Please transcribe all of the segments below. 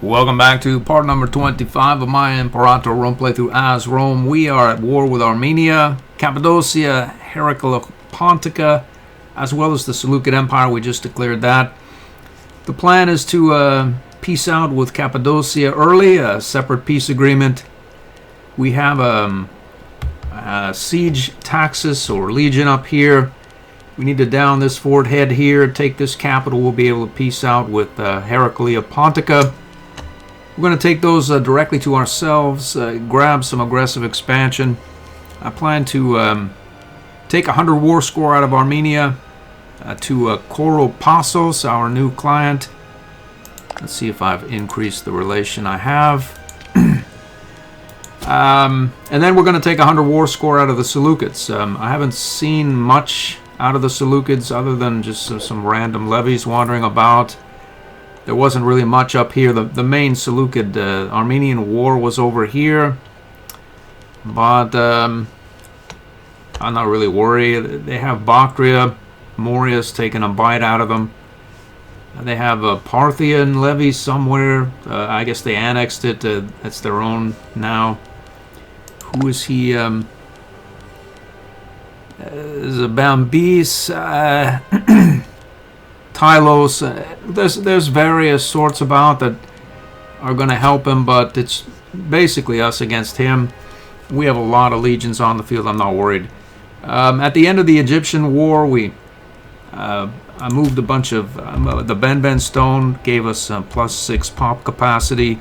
Welcome back to part number 25 of my Imperator Rome playthrough as Rome. We are at war with Armenia, Cappadocia, Heraclea-Pontica, as well as the Seleucid Empire. We just declared that. The plan is to peace out with Cappadocia early, a separate peace agreement. We have a siege taxis or legion up here. We need to down this fort, head here, take this capital. We'll be able to peace out with Heraclea-Pontica. We're going to take those directly to ourselves, grab some aggressive expansion. I plan to take a 100 war score out of Armenia to Koropassos, our new client. Let's see if I've increased the relation I have. And then we're going to take a 100 war score out of the Seleucids. I haven't seen much out of the Seleucids other than just some random levies wandering about. There wasn't really much up here. The main Seleucid Armenian war was over here. But I'm not really worried. They have Bactria. Moria's taken a bite out of them. They have a Parthian levy somewhere. I guess they annexed it. That's their own now. Who is he? Zabambis. Tylos, there's various sorts about that are going to help him, but it's basically us against him. We have a lot of legions on the field. I'm not worried. At the end of the Egyptian war, I moved a bunch of the Ben stone gave us +6 pop capacity,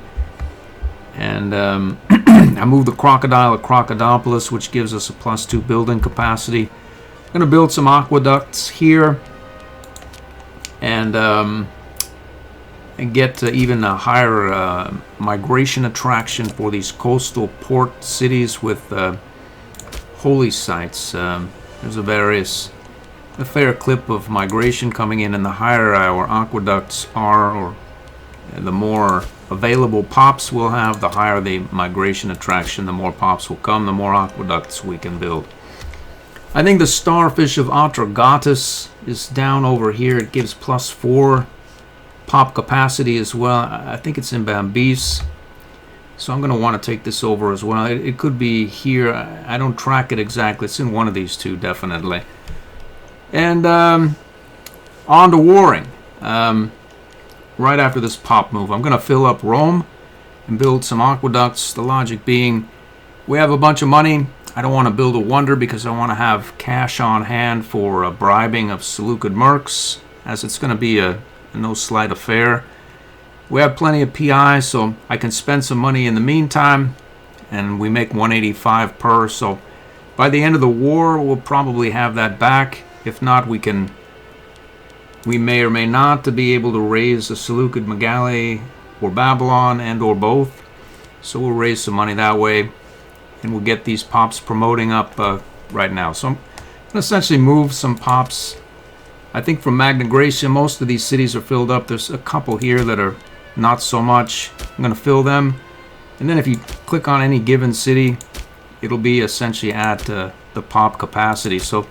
and I moved the crocodile at Crocodipolis, which gives us a +2 building capacity. I'm going to build some aqueducts here. And get even a higher migration attraction for these coastal port cities with holy sites. There's a fair clip of migration coming in, and the higher our aqueducts are, or the more available pops we'll have, the higher the migration attraction. The more pops will come, the more aqueducts we can build. I think the starfish of Atragatus is down over here. It gives +4 pop capacity as well. I think it's in Bambis. So I'm going to want to take this over as well. It could be here. I don't track it exactly. It's in one of these two, definitely. And on to warring. Right after this pop move, I'm going to fill up Rome and build some aqueducts. The logic being, we have a bunch of money. I don't want to build a wonder because I want to have cash on hand for bribing of Seleucid mercs, as it's going to be a no slight affair. We have plenty of PI, so I can spend some money in the meantime, and we make 185 per. So by the end of the war, we'll probably have that back. If not, we may or may not to be able to raise a Seleucid Megali or Babylon and or both. So we'll raise some money that way. And we'll get these pops promoting up right now. So I'm going to essentially move some pops. I think from Magna Graecia, most of these cities are filled up. There's a couple here that are not so much. I'm going to fill them. And then if you click on any given city, it'll be essentially at the pop capacity. So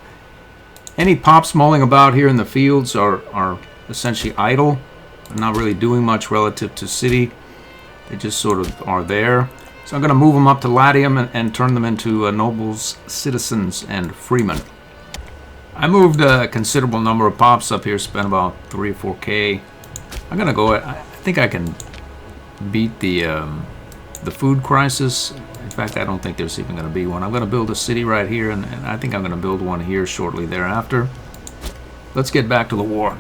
any pops mulling about here in the fields are essentially idle. They're not really doing much relative to city. They just sort of are there. So I'm going to move them up to Latium and turn them into nobles, citizens, and freemen. I moved a considerable number of pops up here, spent about 3 or 4K. I'm going to go, I think I can beat the food crisis. In fact, I don't think there's even going to be one. I'm going to build a city right here, and I think I'm going to build one here shortly thereafter. Let's get back to the war.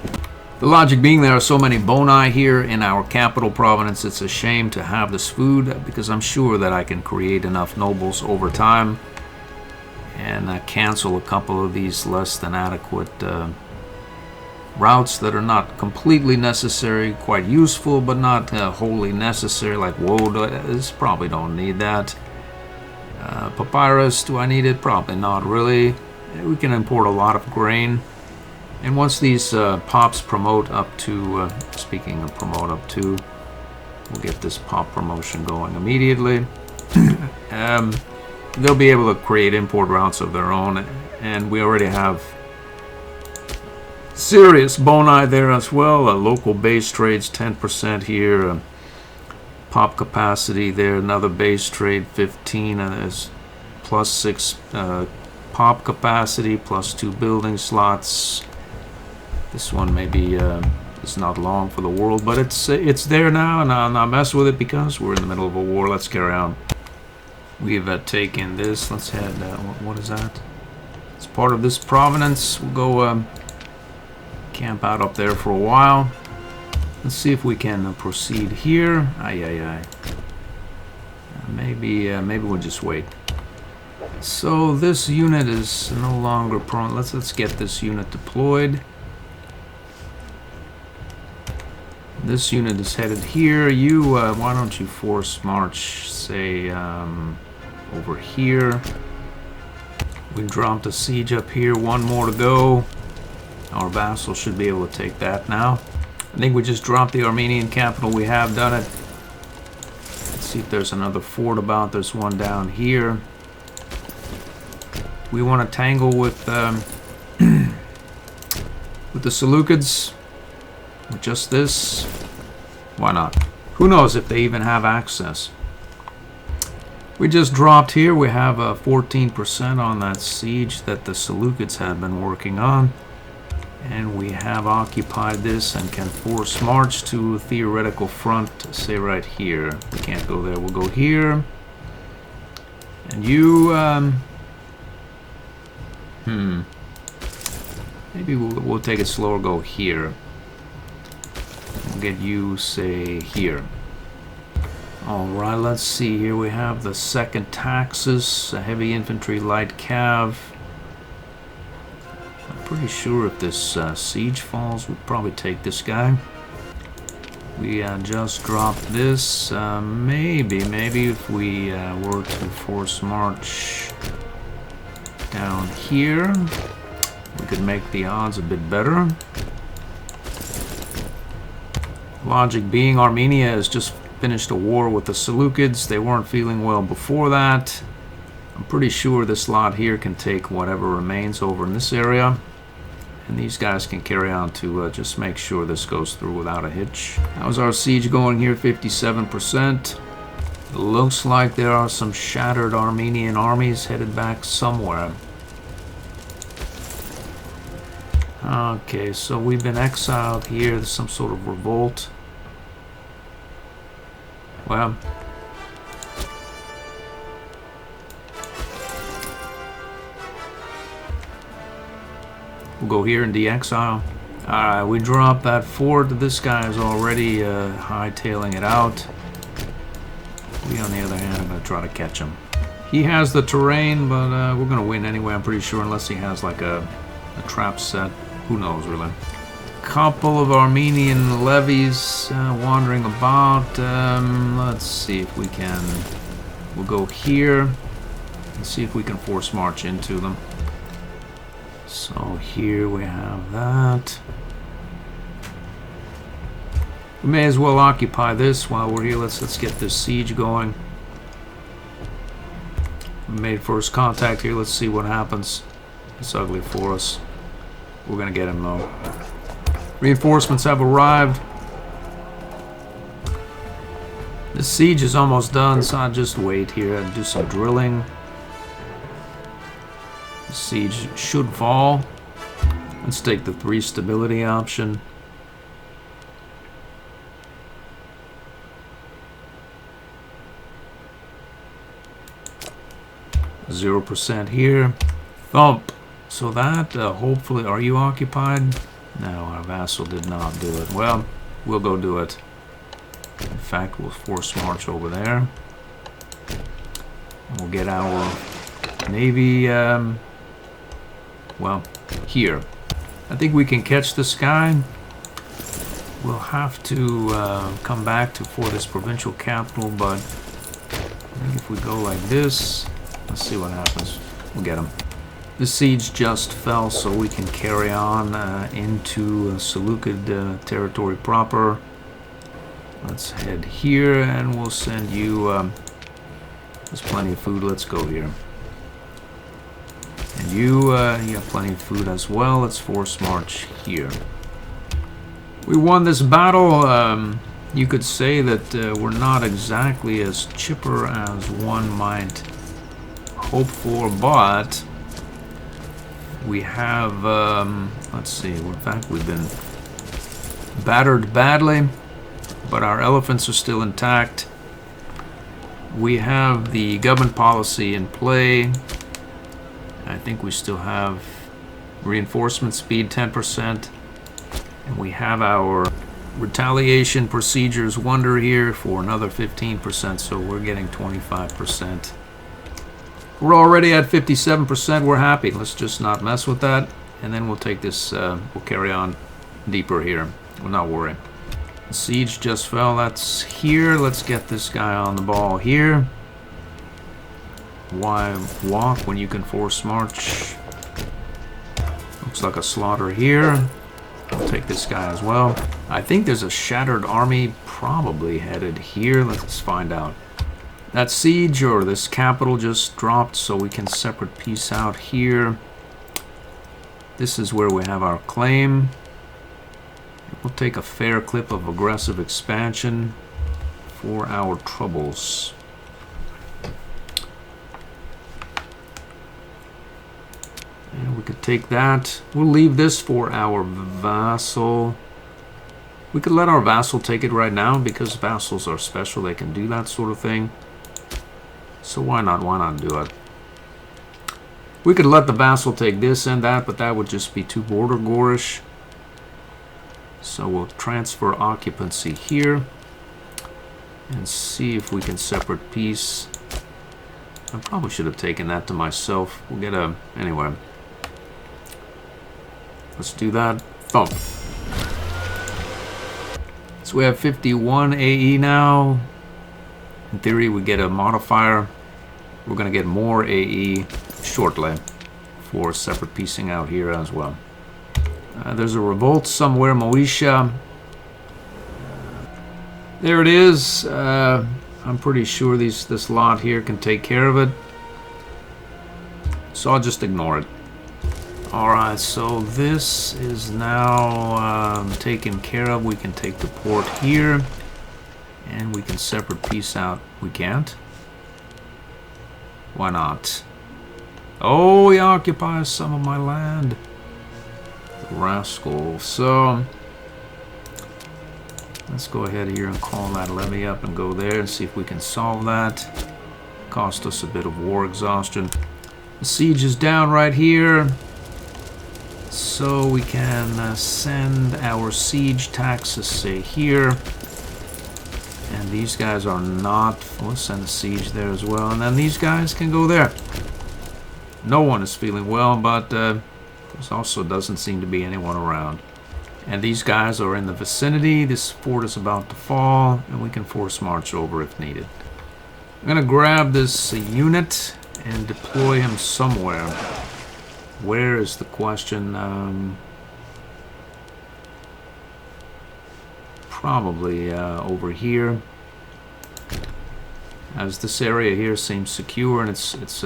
The logic being there are so many boni here in our capital province, it's a shame to have this food, because I'm sure that I can create enough nobles over time and cancel a couple of these less than adequate routes that are not completely necessary, quite useful, but not wholly necessary, like Woda. This probably don't need that. Papyrus, do I need it? Probably not really. We can import a lot of grain. And once these pops promote up to, speaking of promote up to, we'll get this pop promotion going immediately. They'll be able to create import routes of their own, and we already have serious boni there as well. Local base trades 10% here. Pop capacity there, another base trade 15, and there's plus 6 pop capacity, plus 2 building slots. This one maybe is not long for the world, but it's there now, and I'll not mess with it because we're in the middle of a war. Let's carry on. We've taken this. Let's head. What is that? It's part of this province. We'll go camp out up there for a while. Let's see if we can proceed here. Aye. Maybe we'll just wait. So this unit is no longer prone. Let's get this unit deployed. This unit is headed here. You, why don't you force march, say, over here. We dropped a siege up here. One more to go. Our vassal should be able to take that now. I think we just dropped the Armenian capital. We have done it. Let's see if there's another fort about. There's one down here. We want to tangle with with the Seleucids. With just this. Why not? Who knows if they even have access. We just dropped here. We have 14% on that siege that the Seleucids had been working on. And we have occupied this and can force march to a theoretical front, say right here. We can't go there. We'll go here. And you, maybe we'll take it slower, go here. We'll get you, say, here. Alright, let's see. Here we have the second Taxus, a heavy infantry, light cav. I'm pretty sure if this siege falls, we'll probably take this guy. We just dropped this. Maybe if we were to force march down here, we could make the odds a bit better. Logic being, Armenia has just finished a war with the Seleucids. They weren't feeling well before that. I'm pretty sure this lot here can take whatever remains over in this area. And these guys can carry on to just make sure this goes through without a hitch. How's our siege going here? 57%. It looks like there are some shattered Armenian armies headed back somewhere. Okay, so we've been exiled here. There's some sort of revolt. Well, we'll go here and de-exile. Alright, we drop that fort. This guy is already hightailing it out. We, on the other hand, are going to try to catch him. He has the terrain, but we're going to win anyway, I'm pretty sure, unless he has like a trap set. Who knows, really. Couple of Armenian levies wandering about. Let's see if we can. We'll go here and see if we can force march into them. So here we have that. We may as well occupy this while we're here. Let's get this siege going. We made first contact here. Let's see what happens. It's ugly for us. We're gonna get him though. Reinforcements have arrived. The siege is almost done, so I'll just wait here and do some drilling. The siege should fall. Let's take the 3 stability option. %0 here. Thump. So that, hopefully, are you occupied? No, our vassal did not do it. Well, we'll go do it. In fact, we'll force march over there. We'll get our navy, well, here. I think we can catch this guy. We'll have to come back for this provincial capital, but I think if we go like this, let's see what happens. We'll get him. The siege just fell, so we can carry on into Seleucid territory proper. Let's head here, and we'll send you... there's plenty of food. Let's go here. And you have plenty of food as well. Let's force march here. We won this battle. You could say that we're not exactly as chipper as one might hope for, but we have, let's see, in fact we've been battered badly, but our elephants are still intact. We have the government policy in play. I think we still have reinforcement speed 10%, and we have our retaliation procedures wonder here for another 15%, so we're getting 25%. We're already at 57%. We're happy. Let's just not mess with that, and then we'll take this, we'll carry on deeper here. We'll not worry. The siege just fell. That's here. Let's get this guy on the ball here. Why walk when you can force march? Looks like a slaughter here. I'll take this guy as well. I think there's a shattered army probably headed here. Let's find out. That siege or this capital just dropped, so we can separate peace out here. This is where we have our claim. We'll take a fair clip of aggressive expansion for our troubles. And we could take that. We'll leave this for our vassal. We could let our vassal take it right now because vassals are special. They can do that sort of thing. So why not? Why not do it? We could let the vassal take this and that, but that would just be too border gorish. So we'll transfer occupancy here and see if we can separate peace. I probably should have taken that to myself. We'll get a... anyway. Let's do that. Thump. So we have 51 AE now. In theory, we get a modifier. We're going to get more AE shortly for separate piecing out here as well. There's a revolt somewhere, Moesha. There it is. I'm pretty sure this lot here can take care of it. So I'll just ignore it. Alright, so this is now taken care of. We can take the port here. And we can separate peace out. We can't? Why not? Oh, he occupies some of my land. Rascal. So let's go ahead here and call that levy up and go there and see if we can solve that. Cost us a bit of war exhaustion. The siege is down right here, so we can send our siege taxes, say here, and these guys are not. We'll send the siege there as well, and then these guys can go there. No one is feeling well, but there also doesn't seem to be anyone around. And these guys are in the vicinity. This fort is about to fall, and we can force march over if needed. I'm going to grab this unit and deploy him somewhere. Where is the question? Probably over here. As this area here seems secure, and it's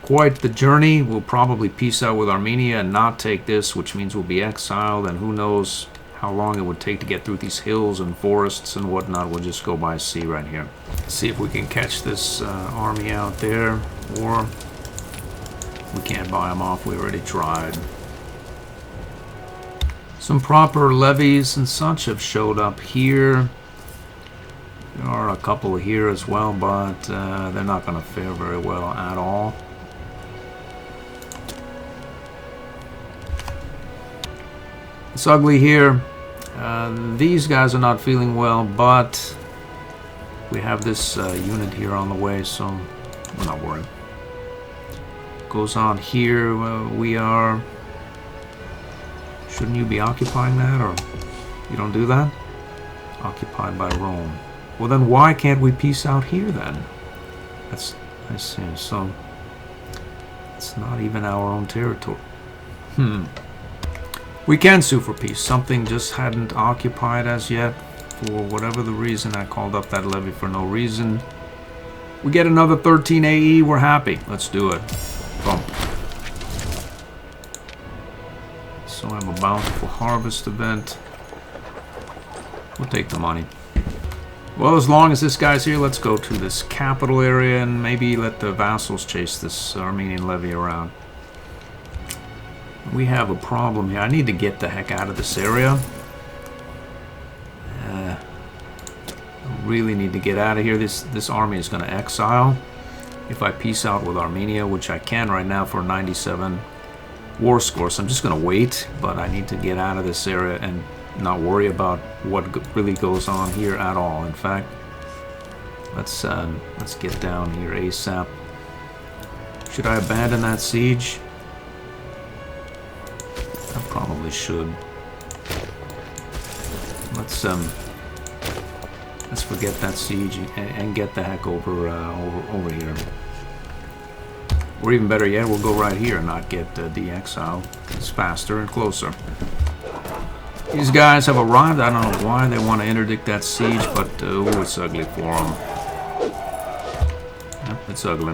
quite the journey. We'll probably peace out with Armenia and not take this, which means we'll be exiled, and who knows how long it would take to get through these hills and forests and whatnot. We'll just go by sea right here. See if we can catch this army out there, or we can't buy them off. We already tried. Some proper levies and such have showed up here. There are a couple here as well, but they're not going to fare very well at all. It's ugly here. These guys are not feeling well, but we have this unit here on the way, so we're not worried. Goes on here. We are... Shouldn't you be occupying that, or you don't do that? Occupied by Rome. Well, then why can't we peace out here then? That's... I see. So it's not even our own territory. We can sue for peace. Something just hadn't occupied as yet. For whatever the reason, I called up that levy for no reason. We get another 13 AE. We're happy. Let's do it. Boom. So I have a bountiful harvest event. We'll take the money. Well, as long as this guy's here, let's go to this capital area and maybe let the vassals chase this Armenian levy around. We have a problem here. I need to get the heck out of this area. I really need to get out of here. This army is going to exile. If I peace out with Armenia, which I can right now for 97 war score, so I'm just going to wait, but I need to get out of this area and not worry about what really goes on here at all. In fact, let's get down here ASAP. Should I abandon that siege? I probably should. Let's forget that siege and get the heck over here. Or even better yet, we'll go right here and not get de-exiled. It's faster and closer. These guys have arrived. I don't know why they want to interdict that siege, but it's ugly for them. Yep, it's ugly.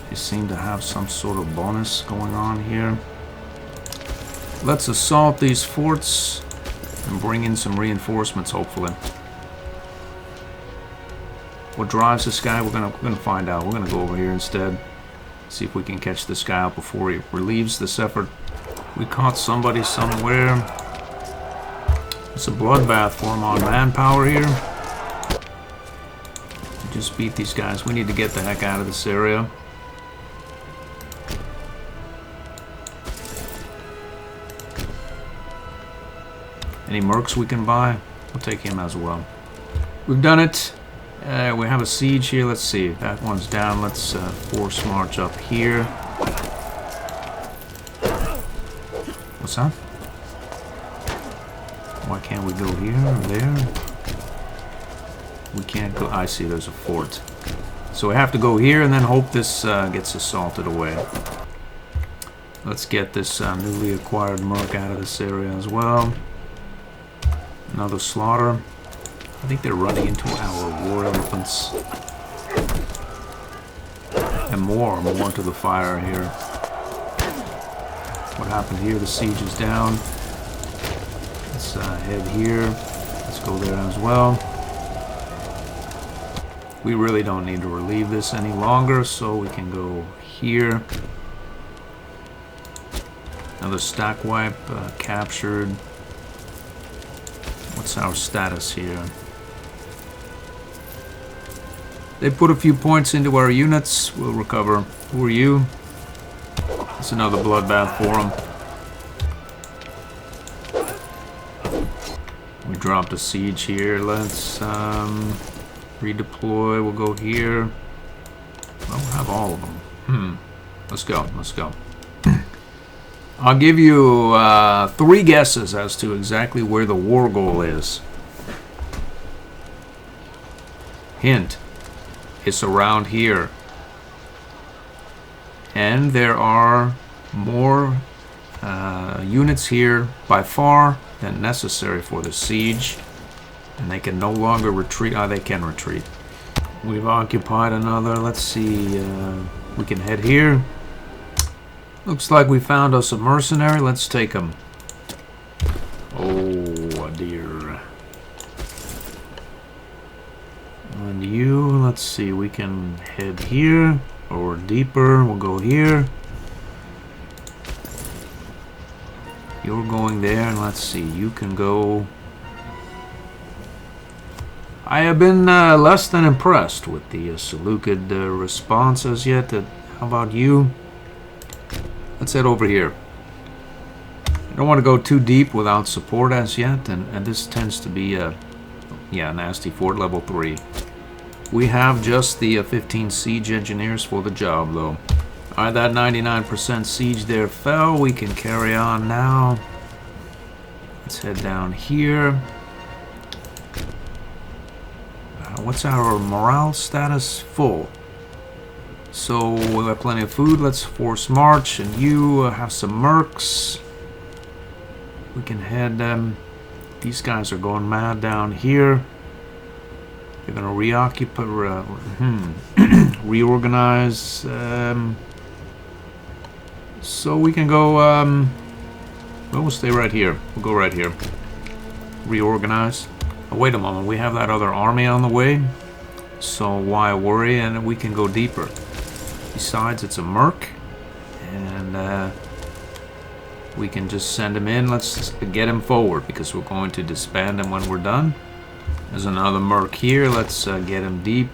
They seem to have some sort of bonus going on here. Let's assault these forts and bring in some reinforcements, hopefully. What drives this guy? We're gonna find out. We're gonna go over here instead. See if we can catch this guy out before he relieves this effort. We caught somebody somewhere. It's a bloodbath for him on manpower here. We just beat these guys. We need to get the heck out of this area. Any mercs we can buy? We'll take him as well. We've done it. We have a siege here. Let's see. That one's down. Let's force march up here. What's that? Why can't we go here or there? We can't go. I see, there's a fort. So we have to go here and then hope this gets assaulted away. Let's get this newly acquired merc out of this area as well. Another slaughter. I think they're running into our war elephants. And more to the fire here. What happened here? The siege is down. Let's head here. Let's go there as well. We really don't need to relieve this any longer, so we can go here. Another stack wipe captured. What's our status here? They put a few points into our units. We'll recover. Who are you? It's another bloodbath for them. We dropped a siege here. Let's redeploy. We'll go here. Well, we'll have all of them. Let's go. Let's go. I'll give you 3 guesses as to exactly where the war goal is. Hint. It's around here. And there are more units here by far than necessary for the siege. And they can no longer retreat. They can retreat. We've occupied another. Let's see. We can head here. Looks like we found us a mercenary. Let's take him. Oh dear. And you, let's see. We can head here or deeper. We'll go here. You're going there, and let's see. You can go. I have been less than impressed with the Seleucid response as yet. How about you? Let's head over here. I don't want to go too deep without support as yet, and this tends to be a nasty fort, level 3. We have just the 15 siege engineers for the job, though. Alright, that 99% siege there fell. We can carry on now. Let's head down here. What's our morale status? Full. So we have plenty of food. Let's force march, and you have some mercs. We can head. These guys are going mad down here. They're gonna reoccupy, reorganize. So we can go. We'll stay right here. We'll go right here. reorganize. Oh, wait a moment, we have that other army on the way. So why worry, and we can go deeper. Besides, it's a merc. And we can just send him in. Let's get him forward because we're going to disband him when we're done. There's another merc here. Let's get him deep.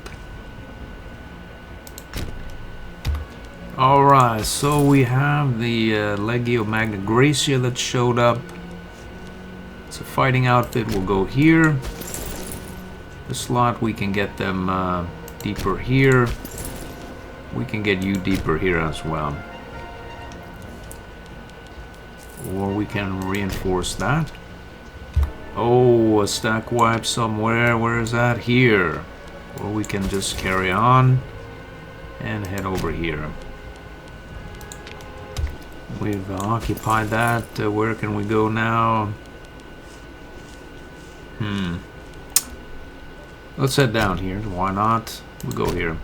Alright, so we have the Legio Magna Graecia that showed up. It's a fighting outfit. We'll go here. The slot, we can get them deeper here. We can get you deeper here as well. Or we can reinforce that. Oh, a stack wipe somewhere. Where is that? Here. Or we can just carry on and head over here. We've occupied that. Where can we go now? Let's head down here. Why not? We'll go here.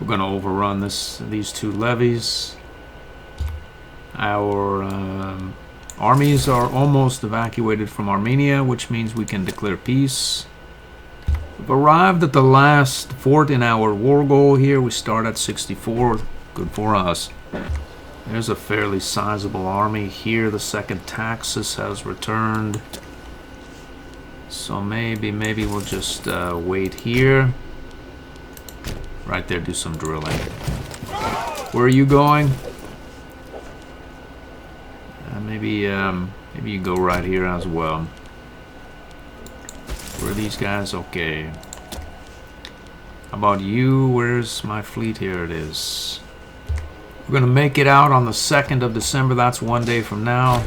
We're going to overrun these two levies. Our armies are almost evacuated from Armenia, which means we can declare peace. We've arrived at the last fort in our war goal here. We start at 64. Good for us. There's a fairly sizable army here. The second Taxus has returned. So maybe we'll just wait here. Right there, do some drilling. Where are you going? Maybe you go right here as well. Where are these guys? Okay. How about you? Where's my fleet? Here it is. We're going to make it out on the 2nd of December. That's one day from now.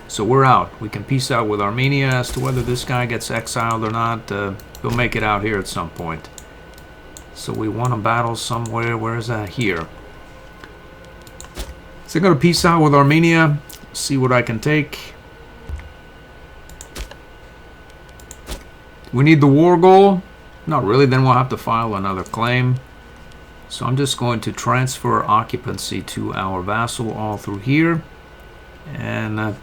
So we're out. We can peace out with Armenia. As to whether this guy gets exiled or not, we'll make it out here at some point. So we won a battle somewhere. Where is that? Here. So I'm going to peace out with Armenia. See what I can take. We need the war goal. Not really. Then we'll have to file another claim. So I'm just going to transfer occupancy to our vassal all through here. And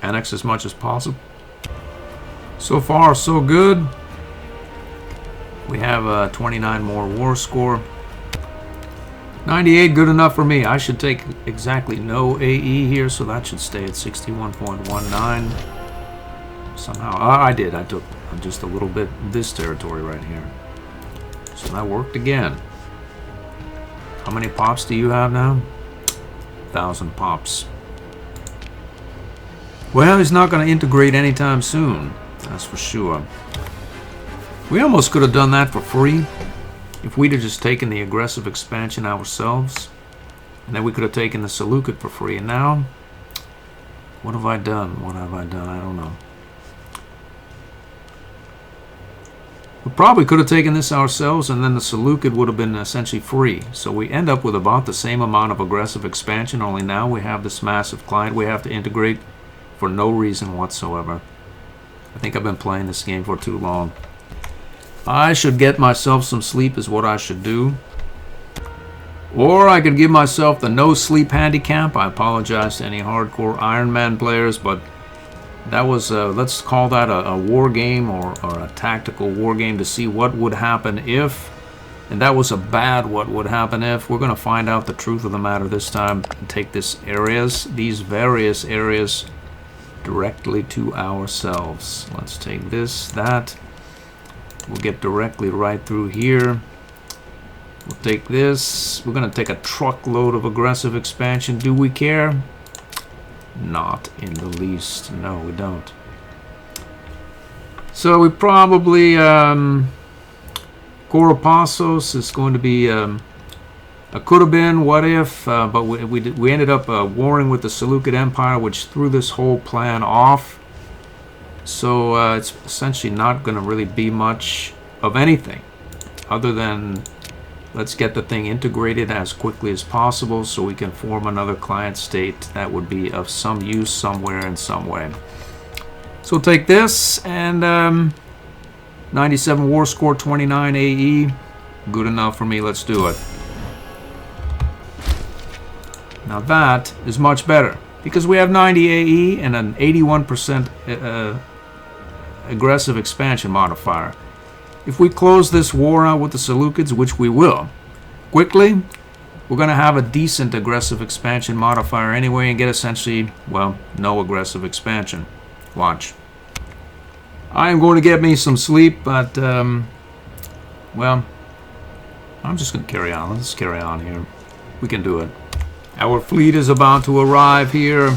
annex as much as possible. So far, so good. We have 29 more war score. 98, good enough for me. I should take exactly no AE here, so that should stay at 61.19. Somehow, I did. I took just a little bit this territory right here. So that worked again. How many pops do you have now? 1,000 pops. Well, he's not going to integrate anytime soon. That's for sure. We almost could have done that for free. If we'd have just taken the aggressive expansion ourselves. And then we could have taken the Seleucid for free. And now, what have I done? What have I done? I don't know. We probably could have taken this ourselves, and then the Seleucid would have been essentially free. So we end up with about the same amount of aggressive expansion, only now we have this massive client we have to integrate for no reason whatsoever. I think I've been playing this game for too long. I should get myself some sleep is what I should do. Or I could give myself the no sleep handicap. I apologize to any hardcore Iron Man players, but that was, let's call that a war game or a tactical war game to see what would happen if. And that was a bad what would happen if. We're going to find out the truth of the matter this time and take these various areas directly to ourselves. Let's take this, that. We'll get directly right through here. We'll take this. We're going to take a truckload of aggressive expansion. Do we care? Not in the least. No, we don't. So we probably Kouroupasos is going to be a could have been, what if, but we ended up warring with the Seleucid Empire, which threw this whole plan off. So it's essentially not going to really be much of anything other than let's get the thing integrated as quickly as possible so we can form another client state that would be of some use somewhere in some way. So we'll take this and 97 war score, 29 AE. Good enough for me. Let's do it. Now that is much better. because we have 90 AE and an 81% aggressive expansion modifier. If we close this war out with the Seleucids, which we will, quickly, we're going to have a decent aggressive expansion modifier anyway and get essentially, well, no aggressive expansion. Watch. I am going to get me some sleep, but, well, I'm just going to carry on. Let's carry on here. We can do it. Our fleet is about to arrive here.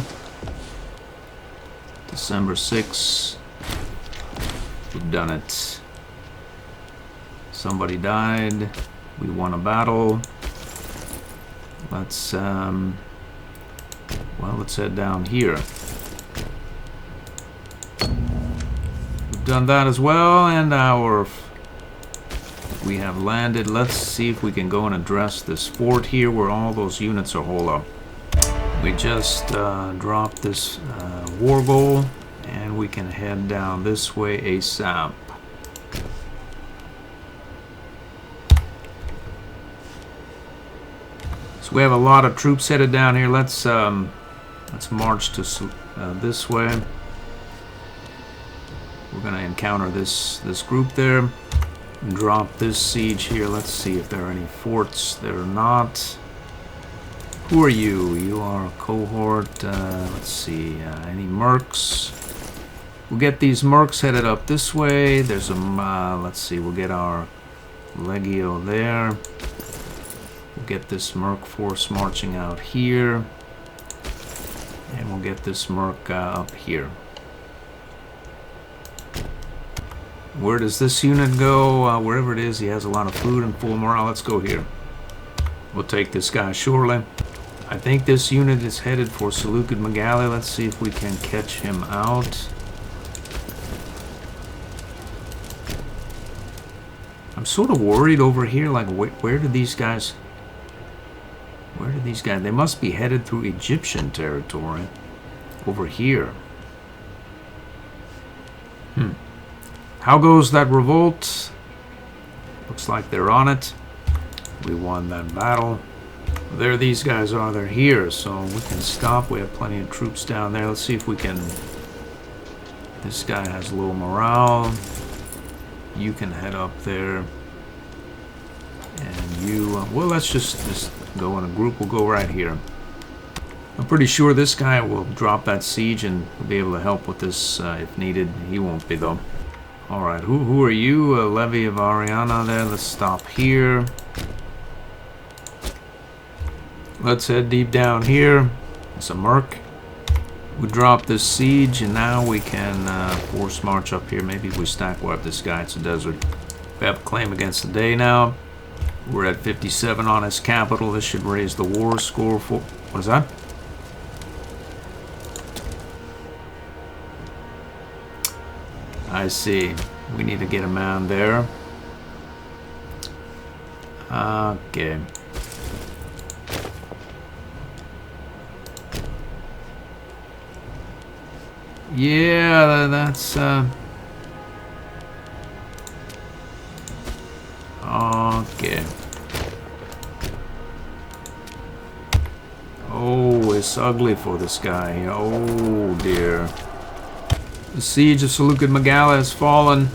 December 6th. We've done it. Somebody died. We won a battle. Let's, well, let's head down here. We've done that as well, and we have landed. Let's see if we can go and address this fort here where all those units are holed up. We just dropped this war goal, and we can head down this way ASAP. So we have a lot of troops headed down here. Let's march to this way. We're gonna encounter this group there. Drop this siege here. Let's see if there are any forts. There are not. Who are you? You are a cohort. Let's see. Any mercs? We'll get these mercs headed up this way. There's a. Let's see. We'll get our legio there. We'll get this merc force marching out here, and we'll get this merc up here. Where does this unit go? Wherever it is, he has a lot of food and full morale. Let's go here. We'll take this guy surely. I think this unit is headed for Seleucid Megalia. Let's see if we can catch him out. I'm sort of worried over here, like where do these guys... Where do these guys... They must be headed through Egyptian territory. Over here. How goes that revolt? Looks like they're on it. We won that battle. There these guys are. They're here, so we can stop. We have plenty of troops down there. Let's see if we can... This guy has low morale. You can head up there. And you... well, let's just go in a group. We'll go right here. I'm pretty sure this guy will drop that siege and be able to help with this if needed. He won't be, though. Alright, who are you? Levy of Ariana there. Let's stop here. Let's head deep down here. It's a merc. We drop this siege, and now we can force march up here. Maybe if we stack wipe this guy. It's a desert. We have a claim against the day now. We're at 57 on his capital. This should raise the war score for... What is that? I see. We need to get a man there. Okay. Yeah, that's... Okay. Oh, it's ugly for this guy. Oh, dear. The siege of Seleucid Megalia has fallen.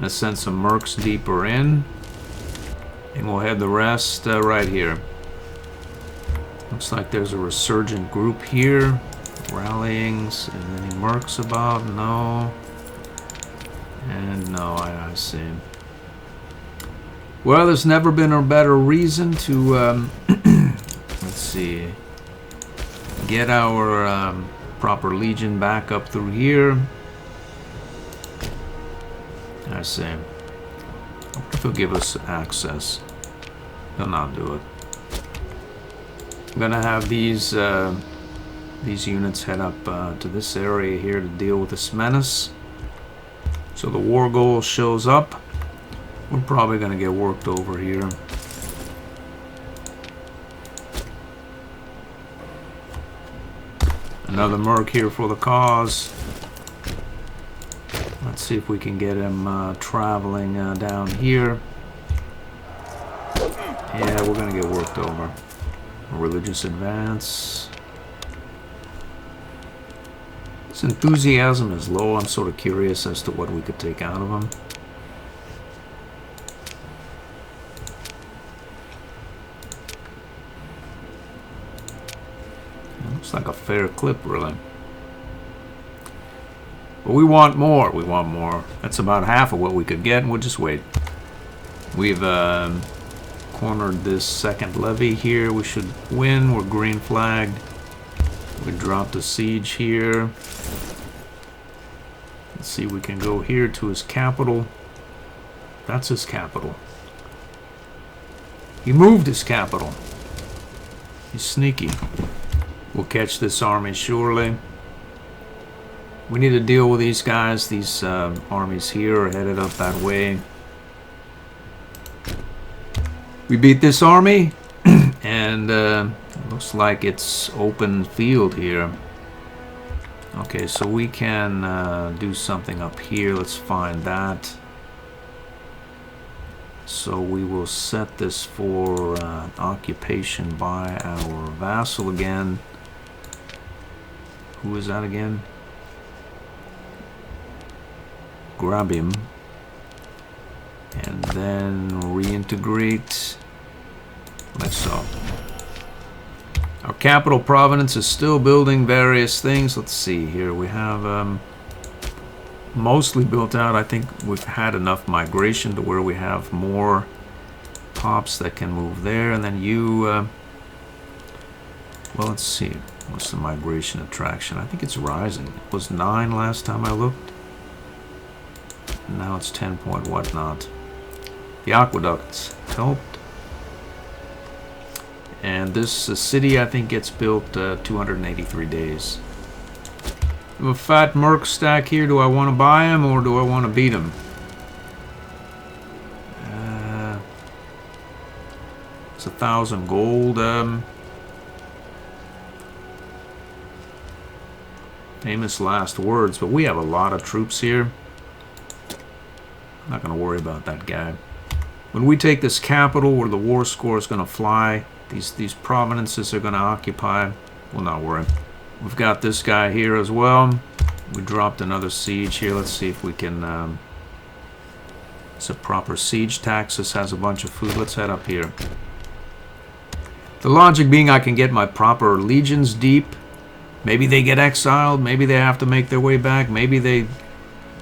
Let's send some mercs deeper in. And we'll head the rest right here. Looks like there's a resurgent group here. Rallyings. And any mercs about? No. And no, I see. Well, there's never been a better reason to, let's see, get our proper legion back up through here. I see. I wonder if he'll give us access. He'll not do it. I'm gonna have these units head up to this area here to deal with this menace. So the war goal shows up. We're probably gonna get worked over here. Another merc here for the cause. Let's see if we can get him traveling down here. Yeah, we're gonna get worked over. A religious advance. His enthusiasm is low. I'm sort of curious as to what we could take out of him. It looks like a fair clip, really. But we want more. We want more. That's about half of what we could get, and we'll just wait. We've cornered this second levy here. We should win. We're green flagged. We dropped a siege here. Let's see, we can go here to his capital. That's his capital. He moved his capital. He's sneaky. We'll catch this army surely. We need to deal with these guys. These armies here are headed up that way. We beat this army, and looks like it's open field here. Okay, so we can do something up here. Let's find that. So we will set this for occupation by our vassal again. Who is that again? Grab him. And then reintegrate like so. Our capital province is still building various things. Let's see here. We have mostly built out. I think we've had enough migration to where we have more pops that can move there. And then you, well, let's see. What's the migration attraction? I think it's rising. It was 9 last time I looked. Now it's 10 point whatnot. The aqueducts helped. And this city, I think, gets built 283 days. We have a fat merc stack here. Do I want to buy him or do I want to beat him? It's 1,000 gold. Famous last words, but we have a lot of troops here. I'm not going to worry about that guy. When we take this capital where the war score is going to fly, these provinces are going to occupy, we'll not worry. We've got this guy here as well. We dropped another siege here. Let's see if we can... it's a proper siege tax. This has a bunch of food. Let's head up here. The logic being I can get my proper legions deep. Maybe they get exiled. Maybe they have to make their way back. Maybe they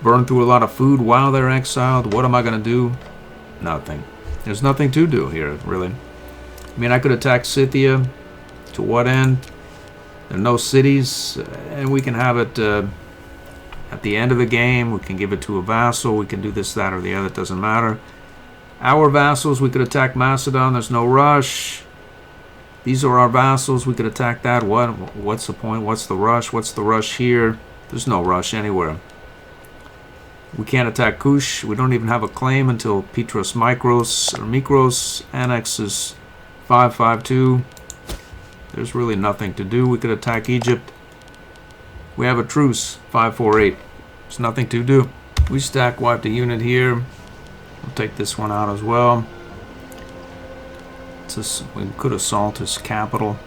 burn through a lot of food while they're exiled. What am I going to do? Nothing. There's nothing to do here, really. I mean, I could attack Scythia. To what end? There are no cities, and we can have it at the end of the game. We can give it to a vassal. We can do this, that, or the other. It doesn't matter. Our vassals, we could attack Macedon. There's no rush. These are our vassals. We could attack that. What's the point? What's the rush? What's the rush here? There's no rush anywhere. We can't attack Kush. We don't even have a claim until Petros Mikros annexes 552. There's really nothing to do. We could attack Egypt. We have a truce, 548. There's nothing to do. We stack wiped a unit here. We'll take this one out as well. We could assault his capital.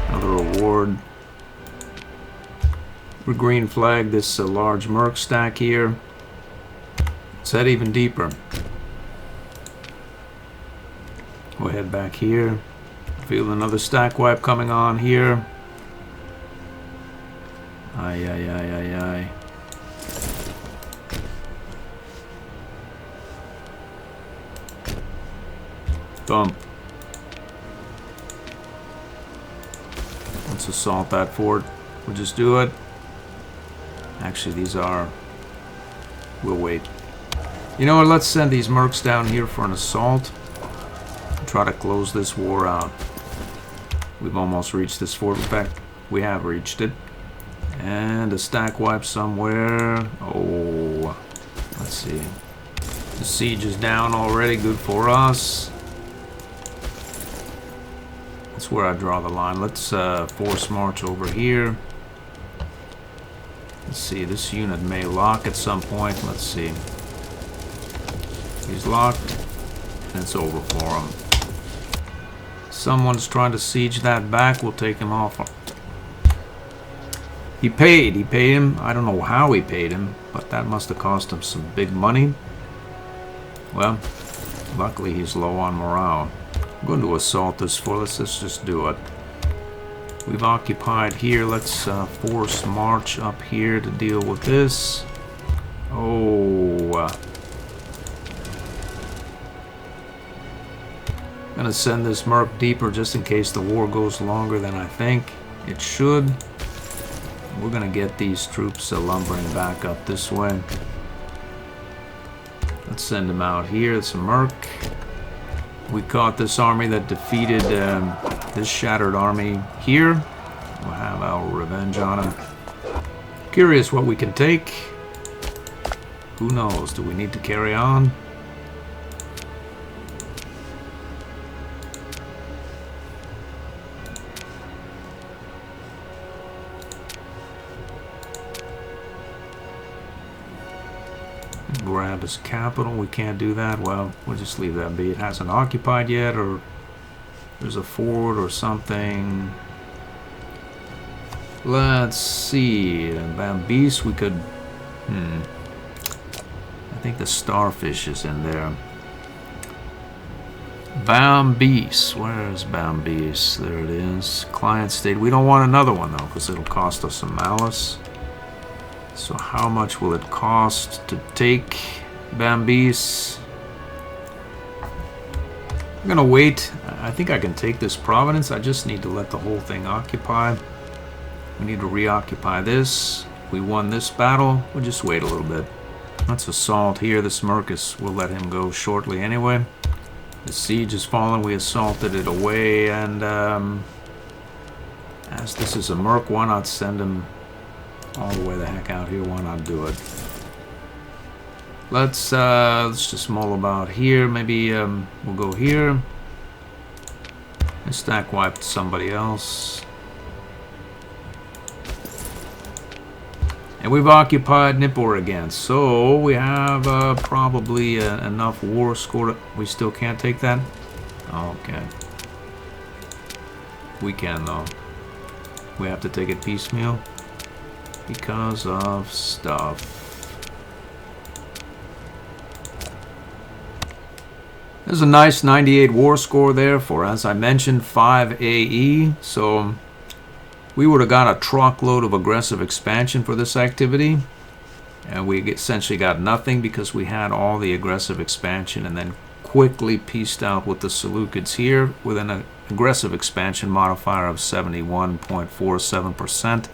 Another reward. We're green flag this large merc stack here. Let's head even deeper. We'll head back here. Feel another stack wipe coming on here. Aye, aye, aye, aye, aye. Thump. Let's assault that fort. We'll just do it. Actually, these are... We'll wait. You know what? Let's send these mercs down here for an assault. Try to close this war out. We've almost reached this fort. In fact, we have reached it. And a stack wipe somewhere. Oh, let's see. The siege is down already. Good for us. That's where I draw the line. Let's force march over here. Let's see. This unit may lock at some point. Let's see. He's locked. And it's over for him. Someone's trying to siege that back. We'll take him off. He paid him. I don't know how he paid him, but that must have cost him some big money. Well, luckily he's low on morale. I'm going to assault this fortress. Let's just do it. We've occupied here. Let's force march up here to deal with this. Oh. I'm going to send this merc deeper just in case the war goes longer than I think it should. We're going to get these troops lumbering back up this way. Let's send them out here. It's a merc. We caught this army that defeated this shattered army here. We'll have our revenge on them. Curious what we can take. Who knows? Do we need to carry on? Grab his capital. We can't do that. Well, we'll just leave that be. It hasn't occupied yet, or there's a fort or something. Let's see. Bambis, we could... I think the starfish is in there. Bambis. Where is Bambis? There it is. Client state. We don't want another one, though, because it'll cost us some malice. So how much will it cost to take Bambis? I'm gonna wait. I think I can take this province. I just need to let the whole thing occupy. We need to reoccupy this. We won this battle. We'll just wait a little bit. Let's assault here. This Mercus, we'll let him go shortly anyway. The siege is fallen. We assaulted it away, and as this is a merc, why not send him all the way the heck out here? Why not do it? Let's just mull about here. Maybe we'll go here and stack wipe somebody else. And we've occupied Nippur again, so we have probably enough war score. We still can't take that? Okay. We can, though. We have to take it piecemeal because of stuff. There's a nice 98 war score there for, as I mentioned, 5 AE. So we would have got a truckload of aggressive expansion for this activity. And we essentially got nothing because we had all the aggressive expansion and then quickly pieced out with the Seleucids here with an aggressive expansion modifier of 71.47%.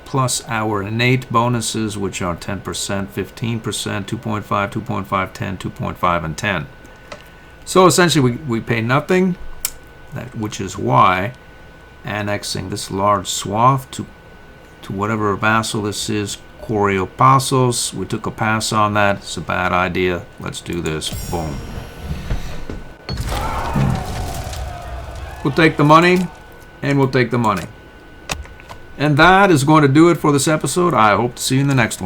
Plus our innate bonuses, which are 10%, 15%, 2.5, 2.5, 10, 2.5, and 10. So essentially we pay nothing, which is why annexing this large swath to whatever vassal this is, Koriopasos, we took a pass on that. It's a bad idea. Let's do this. Boom. We'll take the money, and we'll take the money. And that is going to do it for this episode. I hope to see you in the next one.